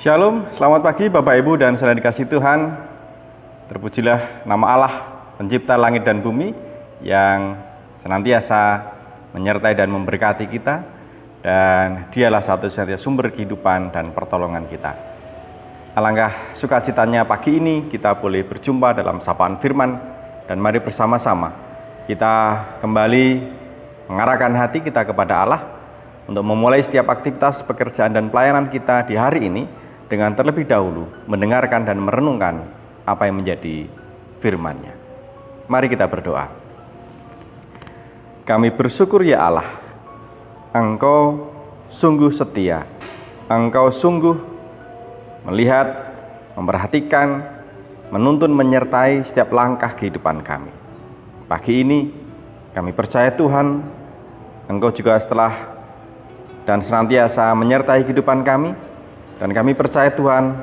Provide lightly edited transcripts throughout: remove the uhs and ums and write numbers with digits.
Shalom, selamat pagi Bapak Ibu dan saudara dikasih Tuhan. Terpujilah nama Allah, pencipta langit dan bumi, yang senantiasa menyertai dan memberkati kita, dan dialah satu-satunya sumber kehidupan dan pertolongan kita. Alangkah sukacitanya pagi ini kita boleh berjumpa dalam sapaan firman, dan mari bersama-sama kita kembali mengarahkan hati kita kepada Allah untuk memulai setiap aktivitas pekerjaan dan pelayanan kita di hari ini dengan terlebih dahulu mendengarkan dan merenungkan apa yang menjadi firman-Nya. Mari kita berdoa. Kami bersyukur ya Allah, Engkau sungguh setia, Engkau sungguh melihat, memperhatikan, menuntun, menyertai setiap langkah kehidupan kami. Pagi ini kami percaya Tuhan, Engkau juga setelah dan senantiasa menyertai kehidupan kami, dan kami percaya Tuhan,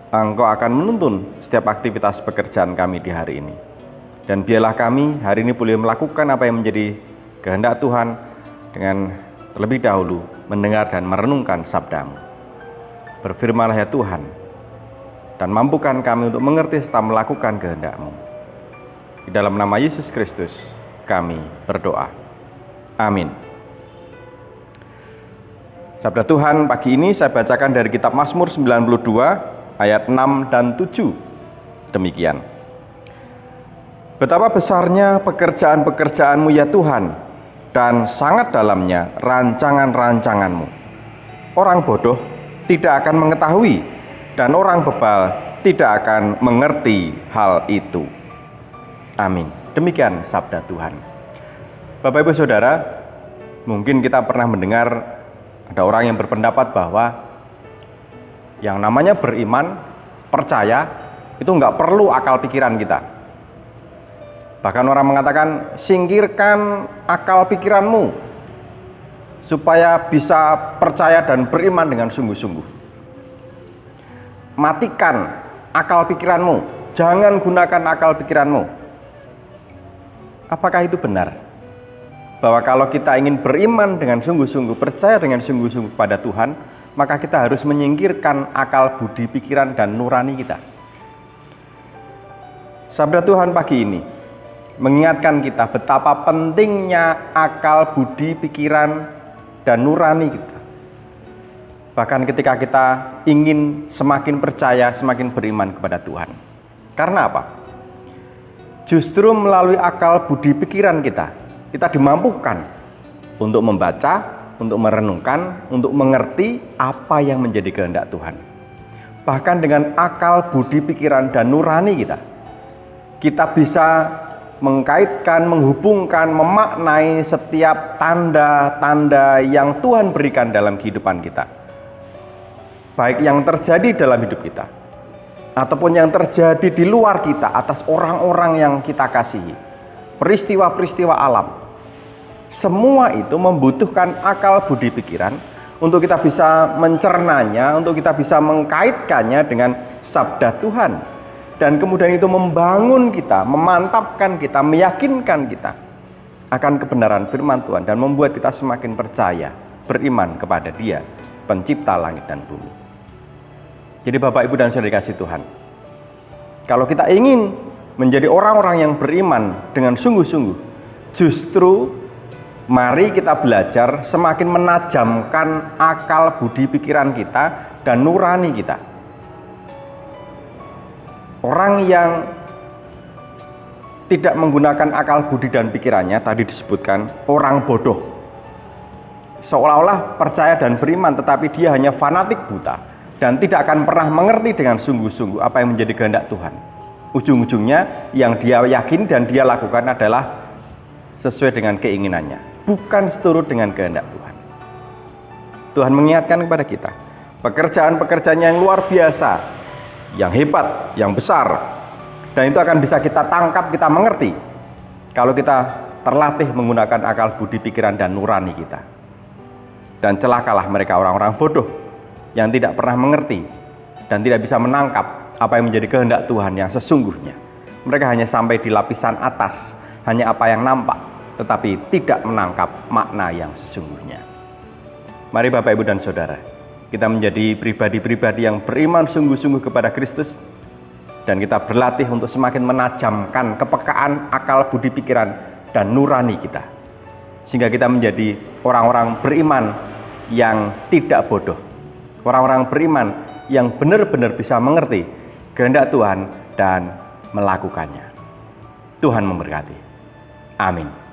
Engkau akan menuntun setiap aktivitas pekerjaan kami di hari ini. Dan biarlah kami hari ini boleh melakukan apa yang menjadi kehendak Tuhan dengan terlebih dahulu mendengar dan merenungkan sabda-Mu. Berfirmanlah ya Tuhan, dan mampukan kami untuk mengerti serta melakukan kehendak-Mu. Di dalam nama Yesus Kristus kami berdoa. Amin. Sabda Tuhan pagi ini saya bacakan dari kitab Mazmur 92 ayat 6 dan 7. Demikian. Betapa besarnya pekerjaan-pekerjaan-Mu ya Tuhan, dan sangat dalamnya rancangan-rancangan-Mu. Orang bodoh tidak akan mengetahui, dan orang bebal tidak akan mengerti hal itu. Amin. Demikian sabda Tuhan. Bapak Ibu Saudara, mungkin kita pernah mendengar ada orang yang berpendapat bahwa yang namanya beriman, percaya, itu nggak perlu akal pikiran kita. Bahkan orang mengatakan, singkirkan akal pikiranmu supaya bisa percaya dan beriman dengan sungguh-sungguh. Matikan akal pikiranmu, jangan gunakan akal pikiranmu. Apakah itu benar? Bahwa kalau kita ingin beriman dengan sungguh-sungguh, percaya dengan sungguh-sungguh pada Tuhan, maka kita harus menyingkirkan akal budi pikiran dan nurani kita. Sabda Tuhan pagi ini mengingatkan kita betapa pentingnya akal budi pikiran dan nurani kita. Bahkan ketika kita ingin semakin percaya, semakin beriman kepada Tuhan. Karena apa? Justru melalui akal budi pikiran kita dimampukan untuk membaca, untuk merenungkan, untuk mengerti apa yang menjadi kehendak Tuhan. Bahkan dengan akal budi pikiran dan nurani kita bisa mengkaitkan, menghubungkan, memaknai setiap tanda-tanda yang Tuhan berikan dalam kehidupan kita. Baik yang terjadi dalam hidup kita, ataupun yang terjadi di luar kita atas orang-orang yang kita kasihi. Peristiwa-peristiwa alam. Semua itu membutuhkan akal budi pikiran untuk kita bisa mencernanya, untuk kita bisa mengkaitkannya dengan sabda Tuhan. Dan kemudian itu membangun kita, memantapkan kita, meyakinkan kita akan kebenaran firman Tuhan dan membuat kita semakin percaya, beriman kepada Dia, pencipta langit dan bumi. Jadi Bapak Ibu dan Saudara dikasih Tuhan, kalau kita ingin menjadi orang-orang yang beriman dengan sungguh-sungguh, justru mari kita belajar semakin menajamkan akal budi pikiran kita dan nurani kita. Orang yang tidak menggunakan akal budi dan pikirannya, tadi disebutkan orang bodoh. Seolah-olah percaya dan beriman, tetapi dia hanya fanatik buta dan tidak akan pernah mengerti dengan sungguh-sungguh apa yang menjadi kehendak Tuhan. Ujung-ujungnya yang dia yakin dan dia lakukan adalah sesuai dengan keinginannya, bukan seturut dengan kehendak Tuhan. Tuhan mengingatkan kepada kita, pekerjaan-pekerjaan yang luar biasa, yang hebat, yang besar, dan itu akan bisa kita tangkap, kita mengerti kalau kita terlatih menggunakan akal budi pikiran dan nurani kita. Dan celakalah mereka orang-orang bodoh yang tidak pernah mengerti dan tidak bisa menangkap apa yang menjadi kehendak Tuhan yang sesungguhnya. Mereka hanya sampai di lapisan atas, hanya apa yang nampak, tetapi tidak menangkap makna yang sesungguhnya. Mari Bapak Ibu dan Saudara, kita menjadi pribadi-pribadi yang beriman sungguh-sungguh kepada Kristus, dan kita berlatih untuk semakin menajamkan kepekaan akal budi pikiran dan nurani kita, sehingga kita menjadi orang-orang beriman yang tidak bodoh, orang-orang beriman yang benar-benar bisa mengerti kehendak Tuhan dan melakukannya. Tuhan memberkati. Amin.